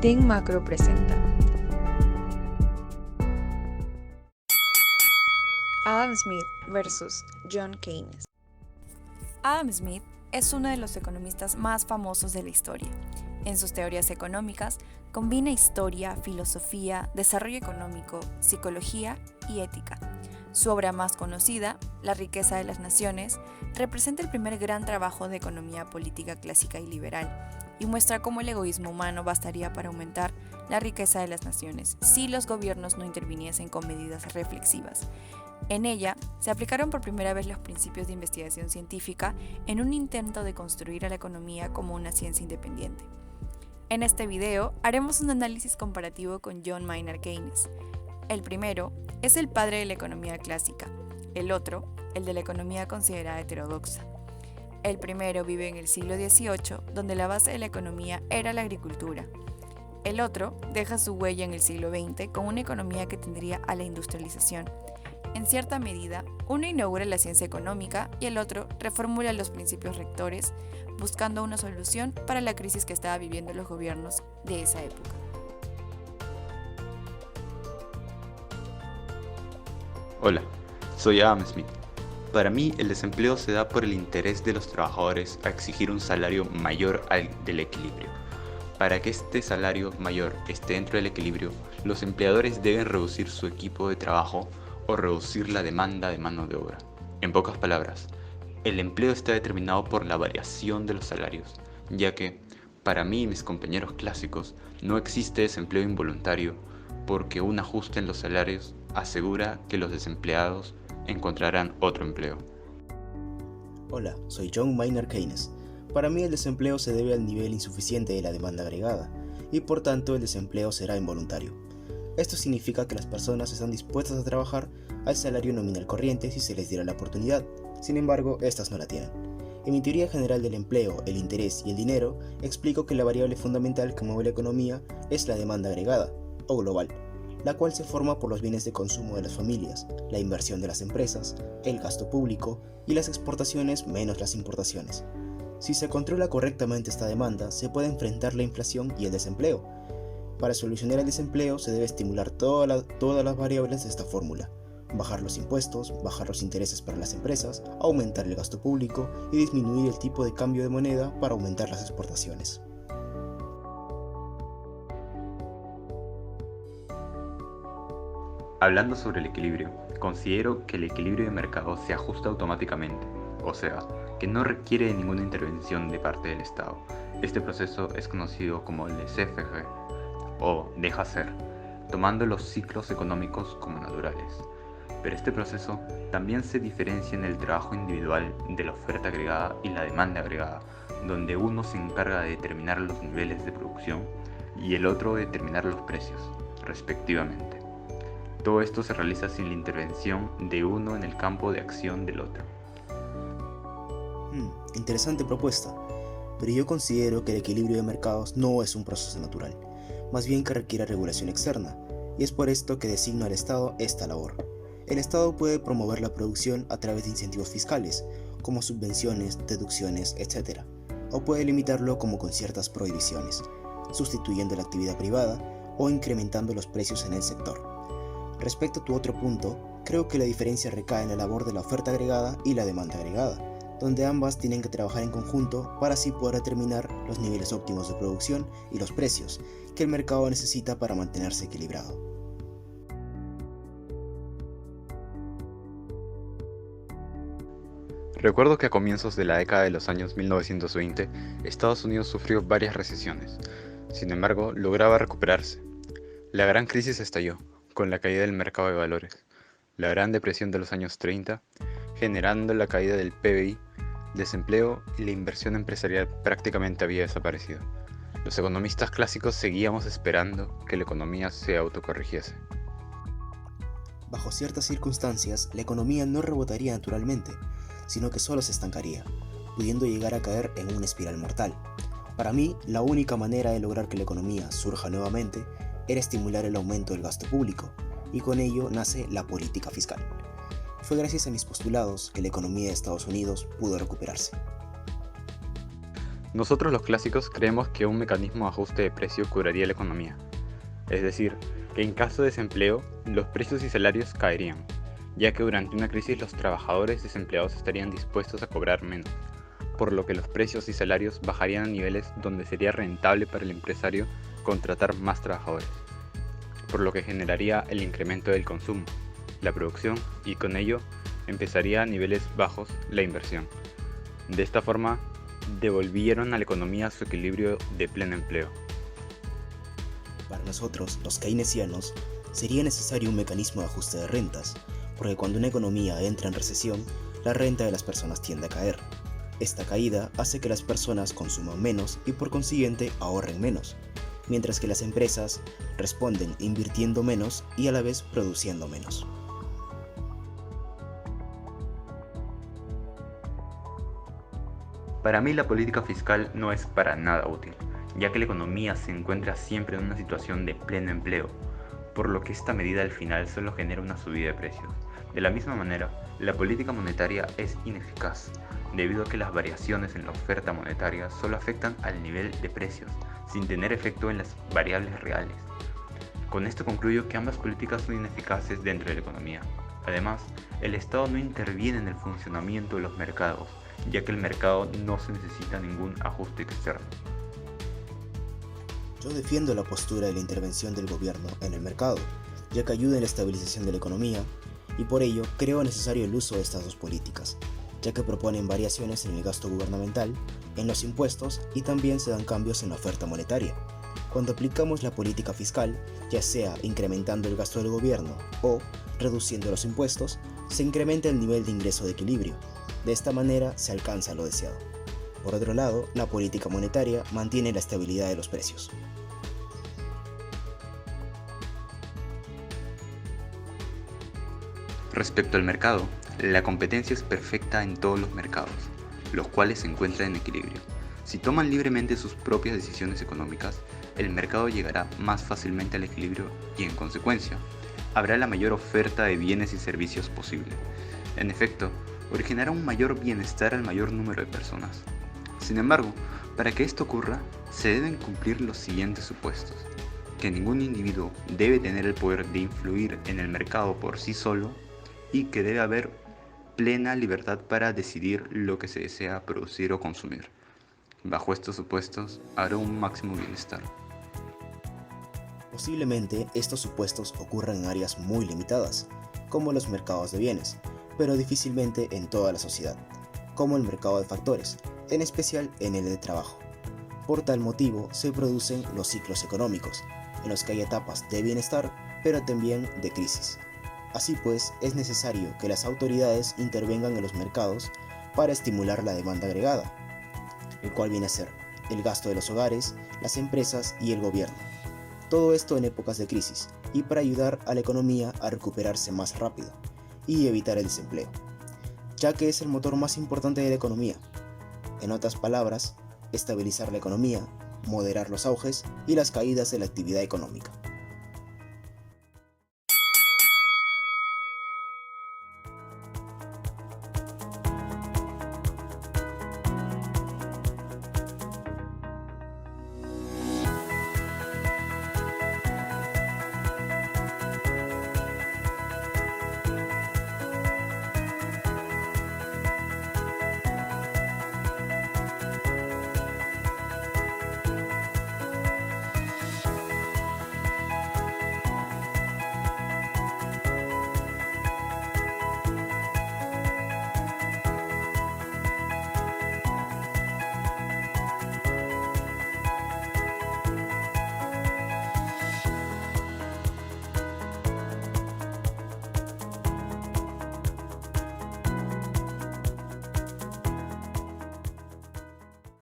Think Macro presenta Adam Smith versus John Keynes. Adam Smith es uno de los economistas más famosos de la historia. En sus teorías económicas combina historia, filosofía, desarrollo económico, psicología y ética. Su obra más conocida, La riqueza de las naciones, representa el primer gran trabajo de economía política clásica y liberal, y muestra cómo el egoísmo humano bastaría para aumentar la riqueza de las naciones si los gobiernos no interviniesen con medidas reflexivas. En ella se aplicaron por primera vez los principios de investigación científica en un intento de construir a la economía como una ciencia independiente. En este video haremos un análisis comparativo con John Maynard Keynes. El primero es el padre de la economía clásica, el otro, el de la economía considerada heterodoxa. El primero vive en el siglo XVIII, donde la base de la economía era la agricultura. El otro deja su huella en el siglo XX con una economía que tendría a la industrialización. En cierta medida, uno inaugura la ciencia económica y el otro reformula los principios rectores, buscando una solución para la crisis que estaban viviendo los gobiernos de esa época. Hola, soy Adam Smith. Para mí, el desempleo se da por el interés de los trabajadores a exigir un salario mayor al del equilibrio. Para que este salario mayor esté dentro del equilibrio, los empleadores deben reducir su equipo de trabajo o reducir la demanda de mano de obra. En pocas palabras, el empleo está determinado por la variación de los salarios, ya que, para mí y mis compañeros clásicos, no existe desempleo involuntario, porque un ajuste en los salarios asegura que los desempleados encontrarán otro empleo. Hola, soy John Maynard Keynes. Para mí el desempleo se debe al nivel insuficiente de la demanda agregada, y por tanto el desempleo será involuntario. Esto significa que las personas están dispuestas a trabajar al salario nominal corriente si se les diera la oportunidad, sin embargo, estas no la tienen. En mi teoría general del empleo, el interés y el dinero, explico que la variable fundamental que mueve la economía es la demanda agregada, o global, la cual se forma por los bienes de consumo de las familias, la inversión de las empresas, el gasto público y las exportaciones menos las importaciones. Si se controla correctamente esta demanda, se puede enfrentar la inflación y el desempleo. Para solucionar el desempleo se debe estimular todas las variables de esta fórmula: bajar los impuestos, bajar los intereses para las empresas, aumentar el gasto público y disminuir el tipo de cambio de moneda para aumentar las exportaciones. Hablando sobre el equilibrio, considero que el equilibrio de mercado se ajusta automáticamente, o sea, que no requiere de ninguna intervención de parte del Estado. Este proceso es conocido como laissez-faire, o deja ser, tomando los ciclos económicos como naturales. Pero este proceso también se diferencia en el trabajo individual de la oferta agregada y la demanda agregada, donde uno se encarga de determinar los niveles de producción y el otro de determinar los precios, respectivamente. Todo esto se realiza sin la intervención de uno en el campo de acción del otro. Interesante propuesta, pero yo considero que el equilibrio de mercados no es un proceso natural, más bien que requiere regulación externa, y es por esto que designo al Estado esta labor. El Estado puede promover la producción a través de incentivos fiscales, como subvenciones, deducciones, etc., o puede limitarlo como con ciertas prohibiciones, sustituyendo la actividad privada o incrementando los precios en el sector. Respecto a tu otro punto, creo que la diferencia recae en la labor de la oferta agregada y la demanda agregada, donde ambas tienen que trabajar en conjunto para así poder determinar los niveles óptimos de producción y los precios que el mercado necesita para mantenerse equilibrado. Recuerdo que a comienzos de la década de los años 1920, Estados Unidos sufrió varias recesiones. Sin embargo, lograba recuperarse. La gran crisis estalló con la caída del mercado de valores, la Gran Depresión de los años 30, generando la caída del PBI, desempleo y la inversión empresarial prácticamente había desaparecido. Los economistas clásicos seguíamos esperando que la economía se autocorrigiese. Bajo ciertas circunstancias, la economía no rebotaría naturalmente, sino que solo se estancaría, pudiendo llegar a caer en una espiral mortal. Para mí, la única manera de lograr que la economía surja nuevamente era estimular el aumento del gasto público, y con ello nace la política fiscal. Fue gracias a mis postulados que la economía de Estados Unidos pudo recuperarse. Nosotros los clásicos creemos que un mecanismo de ajuste de precio curaría la economía. Es decir, que en caso de desempleo, los precios y salarios caerían, ya que durante una crisis los trabajadores desempleados estarían dispuestos a cobrar menos, por lo que los precios y salarios bajarían a niveles donde sería rentable para el empresario contratar más trabajadores, por lo que generaría el incremento del consumo, la producción y con ello empezaría a niveles bajos la inversión. De esta forma, devolvieron a la economía su equilibrio de pleno empleo. Para nosotros, los keynesianos, sería necesario un mecanismo de ajuste de rentas, porque cuando una economía entra en recesión, la renta de las personas tiende a caer. Esta caída hace que las personas consuman menos y por consiguiente ahorren menos, mientras que las empresas responden invirtiendo menos y a la vez produciendo menos. Para mí la política fiscal no es para nada útil, ya que la economía se encuentra siempre en una situación de pleno empleo, por lo que esta medida al final solo genera una subida de precios. De la misma manera, la política monetaria es ineficaz, debido a que las variaciones en la oferta monetaria solo afectan al nivel de precios, sin tener efecto en las variables reales. Con esto concluyo que ambas políticas son ineficaces dentro de la economía. Además, el Estado no interviene en el funcionamiento de los mercados, ya que el mercado no se necesita ningún ajuste externo. Yo defiendo la postura de la intervención del gobierno en el mercado, ya que ayuda en la estabilización de la economía, y por ello creo necesario el uso de estas dos políticas, ya que proponen variaciones en el gasto gubernamental, en los impuestos y también se dan cambios en la oferta monetaria. Cuando aplicamos la política fiscal, ya sea incrementando el gasto del gobierno o reduciendo los impuestos, se incrementa el nivel de ingreso de equilibrio. De esta manera se alcanza lo deseado. Por otro lado, la política monetaria mantiene la estabilidad de los precios. Respecto al mercado, la competencia es perfecta en todos los mercados, los cuales se encuentran en equilibrio. Si toman libremente sus propias decisiones económicas, el mercado llegará más fácilmente al equilibrio y, en consecuencia, habrá la mayor oferta de bienes y servicios posible. En efecto, originará un mayor bienestar al mayor número de personas. Sin embargo, para que esto ocurra, se deben cumplir los siguientes supuestos: que ningún individuo debe tener el poder de influir en el mercado por sí solo y que debe haber plena libertad para decidir lo que se desea producir o consumir. Bajo estos supuestos, habrá un máximo bienestar. Posiblemente estos supuestos ocurran en áreas muy limitadas, como los mercados de bienes, pero difícilmente en toda la sociedad, como el mercado de factores, en especial en el de trabajo. Por tal motivo se producen los ciclos económicos, en los que hay etapas de bienestar, pero también de crisis. Así pues, es necesario que las autoridades intervengan en los mercados para estimular la demanda agregada, el cual viene a ser el gasto de los hogares, las empresas y el gobierno. Todo esto en épocas de crisis y para ayudar a la economía a recuperarse más rápido y evitar el desempleo, ya que es el motor más importante de la economía. En otras palabras, estabilizar la economía, moderar los auges y las caídas de la actividad económica.